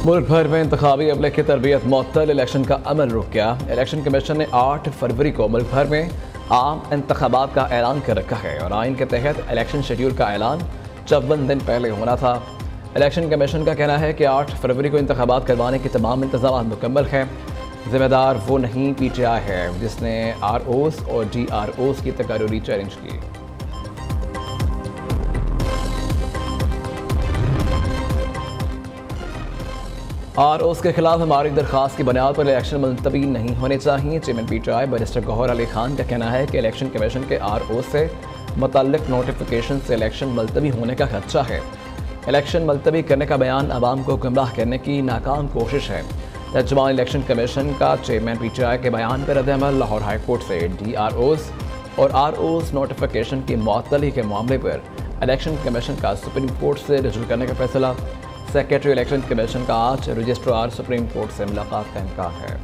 मुल्क भर में इंतखाबी अमले की तरबियत मुअत्तल, इलेक्शन का अमल रुक गया। इलेक्शन कमीशन ने 8 फरवरी को मुल्क भर में आम इंतखाबात का ऐलान कर रखा है और आइन के तहत इलेक्शन शेड्यूल का ऐलान 54 दिन पहले होना था। इलेक्शन कमीशन का कहना है कि 8 फरवरी को इंतखाबात करवाने के तमाम इंतजाम मुकम्मल हैं। जिम्मेदार वो नहीं PTI है जिसने ROs और DROs की तकर्री चैलेंज की। ROs के खिलाफ हमारी दरख्वास्त की बुनियाद पर इलेक्शन मुलतवी नहीं होने चाहिए। Chairman PTI barrister Gauhar Ali Khan का कहना है कि इलेक्शन कमीशन के ROs से मुतल्लिक नोटिफिकेशन से इलेक्शन मुलतवी होने का खदशा है। इलेक्शन मुलतवी करने का बयान आवाम को गुमराह करने की नाकाम कोशिश है। तर्जुमान इलेक्शन कमीशन का चेयरमैन PTI के बयान पर रद्द-ए-अमल। लाहौर हाई कोर्ट से DROs और ROs नोटिफिकेशन की मुअत्तली के मामले पर इलेक्शन कमीशन का सुप्रीम कोर्ट से रजू करने का फैसला। सेक्रेटरी इलेक्शन कमीशन का आज रजिस्ट्रार सुप्रीम कोर्ट से मुलाकात का इम्कान है।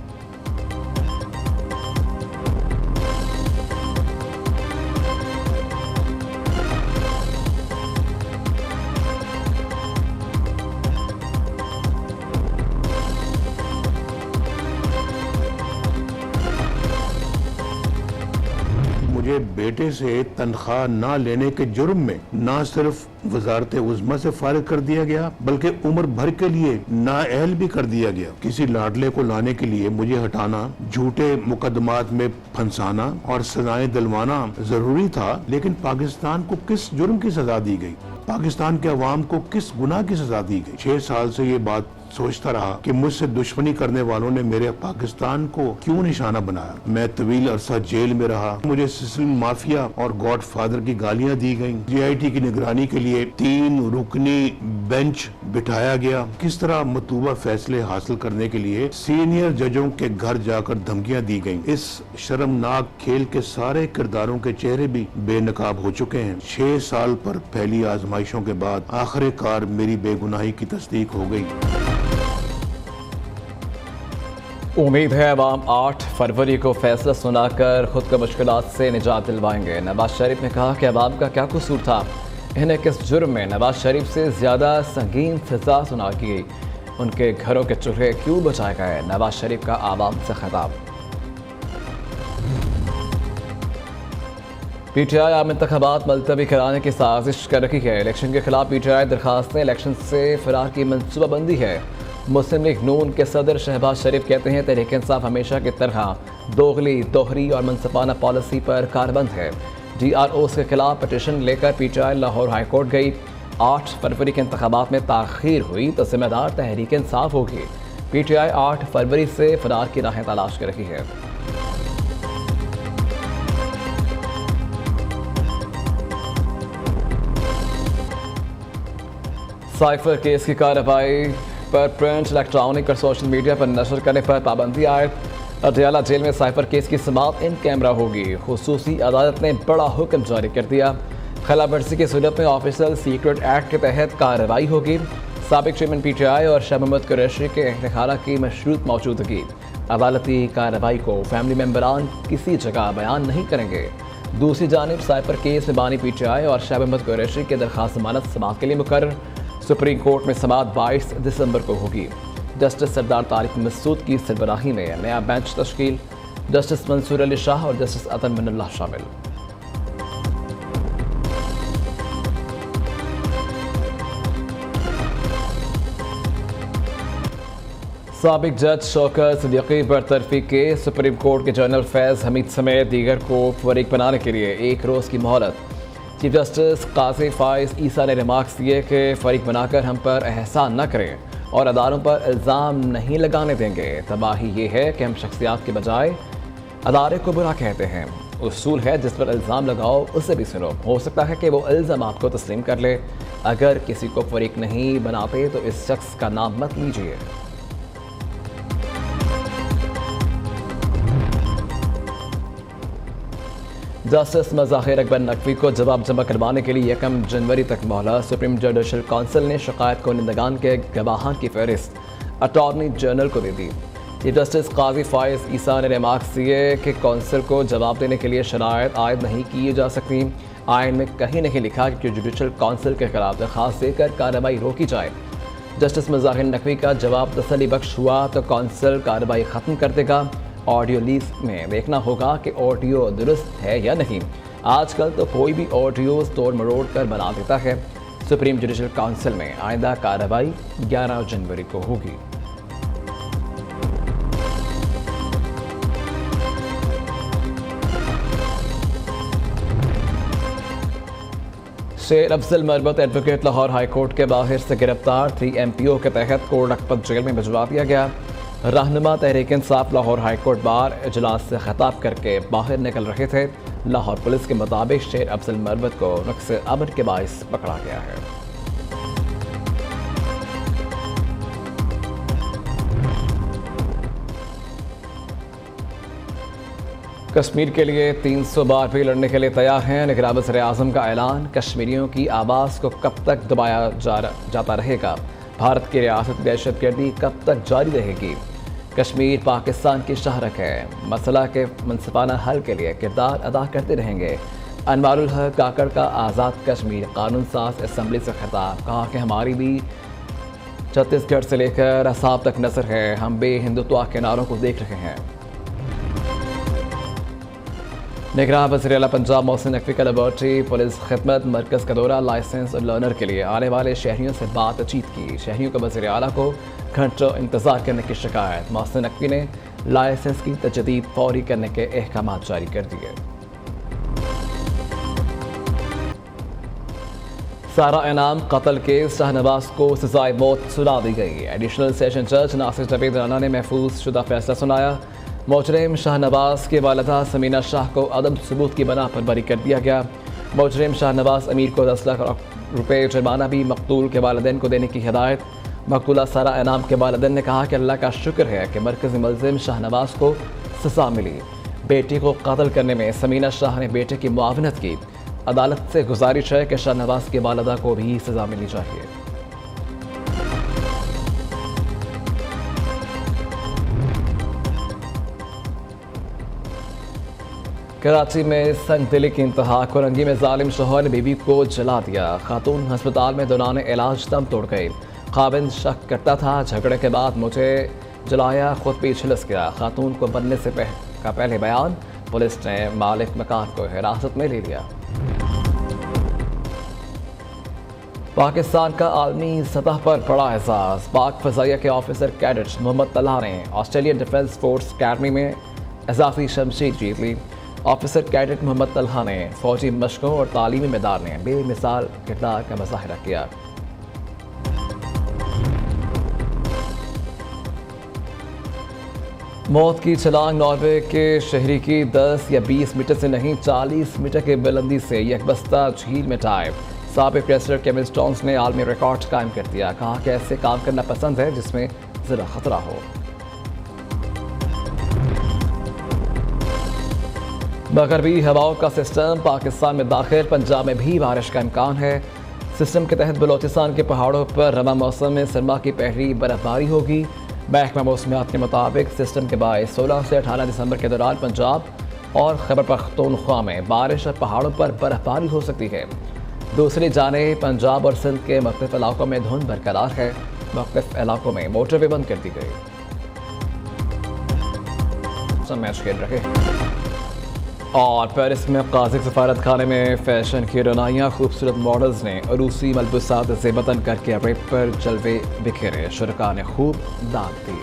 मुझे बेटे से तनख्वाह ना लेने के जुर्म में ना सिर्फ वजारत उज़्मा से फारिग कर दिया गया बल्कि उम्र भर के लिए नाअहल भी कर दिया गया। किसी लाडले को लाने के लिए मुझे हटाना, झूठे मुकदमात में फंसाना और सजाएं दिलवाना जरूरी था, लेकिन पाकिस्तान को किस जुर्म की सजा दी गई? पाकिस्तान के अवाम को किस गुनाह की सजा दी गई? 6 साल से ये बात सोचता रहा कि मुझसे दुश्मनी करने वालों ने मेरे पाकिस्तान को क्यों निशाना बनाया। मैं तवील अरसा जेल में रहा, मुझे सिस्टम माफिया और गॉडफादर की गालियां दी गईं। GIT की निगरानी के लिए 3 रुकनी बेंच बिठाया गया। किस तरह मतलूबा फैसले हासिल करने के लिए सीनियर जजों के घर जाकर धमकियां दी गईं। इस शर्मनाक खेल के सारे किरदारों के चेहरे भी बेनकाब हो चुके हैं। 6 साल पर फैली आजमाइशों के बाद आखिरकार मेरी बेगुनाही की तस्दीक हो गई। उम्मीद है अवाम 8 फरवरी को फैसला सुनाकर खुद को मुश्किलात से निजात दिलवाएंगे। नवाज शरीफ ने कहा कि अवाम का क्या कसूर था, इन्हें किस जुर्म में नवाज शरीफ से ज़्यादा संगीन सजा सुना की गई, उनके घरों के चूल्हे क्यों बचाए गए। नवाज शरीफ का आवाम से खिताब। PTI आम इंतखाबात मुलतवी कराने की साजिश कर रही है। इलेक्शन के खिलाफ PTI दरखास्तें इलेक्शन से फरार की मनसूबाबंदी है। मुस्लिम लीग नून के सदर शहबाज शरीफ कहते हैं तहरीक इंसाफ हमेशा की तरह दोगली, दोहरी और मनसबाना पॉलिसी पर कारबंद है। DROs के खिलाफ पटिशन लेकर PTI लाहौर हाई कोर्ट गई। 8 फरवरी के इंतखाबात में ताख़ीर हुई तो जिम्मेदार तहरीक इंसाफ होगी। PTI 8 फरवरी से फरार की राहें तलाश कर रही है। साइफर केस की कार्रवाई पर प्रिंट, इलेक्ट्रॉनिक और सोशल मीडिया पर नशर करने पर पाबंदी आयद। अडयाला जेल में साइफर केस की समाअत इन कैमरा होगी। खुसूसी अदालत ने बड़ा हुक्म जारी कर दिया। खिलाफवर्जी की सूरत में ऑफिशियल सीक्रेट एक्ट के तहत कार्रवाई होगी। साबिक चेयरमैन PTI और शाह मोहम्मद कुरैशी के अहलखाना की मशरूत मौजूदगी। अदालती कार्रवाई को फैमिली मेम्बरान किसी जगह बयान नहीं करेंगे। दूसरी जानिब साइफर केस में बानी PTI और शाह मोहम्मद कुरैशी के दरख्वास्त जमानत समाअत के लिए मुकर्रर। सुप्रीम कोर्ट में समाअत 22 दिसंबर को होगी। जस्टिस सरदार तारिक मसूद की सरबराही में नया बेंच तश्कील। जस्टिस मंसूर अली शाह और जस्टिस अतन मिनल्लाह शामिल। साबिक जज शौकत सिद्दीकी बरतरफी के सुप्रीम कोर्ट के जनरल फैज़ हमीद समेत दीगर को फरीक बनाने के लिए 1 रोज़ की मोहलत। चीफ जस्टिस काजी फाइज ईसा ने रिमार्क्स दिए कि फरीक बनाकर हम पर एहसान न करें और अदारों पर इल्ज़ाम नहीं लगाने देंगे। तबाही ये है कि हम शख्सियात के बजाय अदारे को बुरा कहते हैं। उसूल है जिस पर इल्ज़ाम लगाओ उसे भी सुनो। हो सकता है कि वो इल्ज़ाम आपको तस्लीम कर ले। अगर किसी को फरीक नहीं बनाते तो इस शख्स का नाम मत लीजिए। जस्टिस मज़ाहिर अकबर नकवी को जवाब जमा करवाने के लिए 1 जनवरी तक मोहलत। सुप्रीम जुडिशल काउंसिल ने शिकायत कुनिंदगान के गवाहान की फहरिस्त अटॉर्नी जनरल को दे दी। चीफ जस्टिस काजी फाइज ईसा ने रिमार्क्स दिए कि काउंसिल को जवाब देने के लिए शराइत आयद नहीं की जा सकती। आइन में कहीं नहीं लिखा कि जुडिशल काउंसिल के खिलाफ दरखास्त देकर कार्रवाई रोकी जाए। जस्टिस मुजाहिर नकवी का जवाब तसल्ली बख्श हुआ तो कौंसिल कार्रवाई ख़त्म कर देगा। ऑडियो लीज में देखना होगा कि ऑडियो दुरुस्त है या नहीं। आजकल तो कोई भी ऑडियो तोड़ मरोड़ कर बना देता है। सुप्रीम जुडिशल काउंसिल में आइंदा कार्रवाई 11 जनवरी को होगी। Sher Afzal Marwat advocate Lahore high court के बाहर से गिरफ्तार 3 MPO के तहत कोट लखपत जेल में भिजवा दिया गया। रहनुमा Tehreek Insaf Lahore high court bar इजलास से खिताब करके बाहर निकल रहे थे। लाहौर पुलिस के मुताबिक शेर अफजल मरबत को नुक्स अमन के बाइस पकड़ा गया है। कश्मीर के लिए 300 बार भी लड़ने के लिए तैयार हैं। निगरान वज़ीर आज़म का ऐलान। कश्मीरियों की आवाज़ को कब तक दबाया जाता रहेगा? भारत की रियासत दहशतगर्दी कब तक जारी रहेगी? कश्मीर पाकिस्तान की शहरक है। मसला के मुनसिफाना हल के लिए किरदार अदा करते रहेंगे। अनवारुल हक काकड़ का आज़ाद कश्मीर कानून साज असम्बली से खिताब। कहा कि हमारी भी छत्तीसगढ़ से लेकर असाब तक नजर है। हम बे हिंदुत्व के नारों को देख रहे हैं। निगरान वज़ीर आला पंजाब मोहसिन नकवी का लेबॉर्ट्री पुलिस खिदमत मरकज़ का दौरा। लाइसेंस और लर्नर के लिए आने वाले शहरियों से बातचीत की। शहरियों को वज़ीर आला को घंटों इंतज़ार करने की शिकायत। मोहसिन नकवी ने लाइसेंस की तजदीद फौरी करने के अहकाम जारी कर दिए। सारा इनाम कत्ल केस शाहनवाज को सजाए मौत सुना दी गई। एडिशनल सेशन जज नासिर जावेद राना ने महफूज शुदा फैसला सुनाया। मुजरिम शाहनवाज के वालिदा समीना शाह को अदम सबूत की बना पर बरी कर दिया गया। मुजरिम शाहनवाज अमीर को 10 लाख रुपए जुर्माना भी मकतूल के वालिदैन को देने की हिदायत। मकतूला सारा इनाम के वालिदैन ने कहा कि अल्लाह का शुक्र है कि मरकज़ी मुलज़िम शाहनवाज को सज़ा मिली। बेटी को कत्ल करने में समीना शाह ने बेटे की मुआवनत की। अदालत से गुजारिश है कि शाहनवाज की वालिदा को भी सज़ा मिलनी चाहिए। कराची में संगदिली की इंतहा। कुरंगी में जालिम शोहर ने बीवी को जला दिया। खातून अस्पताल में दौरान इलाज दम तोड़ गई। खाविंद शक करता था झगड़े के बाद मुझे जलाया, खुद भी झुलस गया। खातून को बनने से पहले बयान। पुलिस ने मालिक मकान को हिरासत में ले लिया। पाकिस्तान का आलमी सतह पर बड़ा एजाज। पाक फजाइया के ऑफिसर कैडेट मोहम्मद तलहा ने ऑस्ट्रेलियन डिफेंस फोर्स अकेडमी में इजाफी शमशीर जीत ली। ऑफिसर कैडेट मोहम्मद तलहा ने फौजी मशकों और तालीमी मैदान में बेमिसाल किरदार का मुजाहिरा किया। मौत की छलांग नॉर्वे के शहरी की 10 या 20 मीटर से नहीं 40 मीटर की बुलंदी से यकबस्ता झील में डाइव। साबिक रेसलर केविन स्टोन्स ने आलमी रिकॉर्ड कायम कर दिया। कहा कि ऐसे काम करना पसंद है जिसमें जरा खतरा हो। मगरबी हवाओं का सिस्टम पाकिस्तान में दाखिल। पंजाब में भी बारिश का इम्कान है। सिस्टम के तहत बलोचिस्तान के पहाड़ों पर रवा मौसम में सरमा की पहली बर्फबारी होगी। महकमा मौसमियात के मुताबिक सिस्टम के बायस 16 से 18 दिसंबर के दौरान पंजाब और खैबर पख्तूनख्वा में बारिश और पहाड़ों पर बर्फबारी हो सकती है। दूसरी जानिब पंजाब और सिंध के मुख्तलिफ इलाकों में धुंध बरकरार है। मुख्तलिफ इलाकों में मोटरवे बंद कर दी गई। मैच खेल रहे और पेरिस में काज़िक सफारत खाने में फैशन की रनाइयाँ। खूबसूरत मॉडल्स ने रूसी मलबूसात से बतन करके रेप पर जलवे बिखेरे। शुरका ने खूब दाद दी।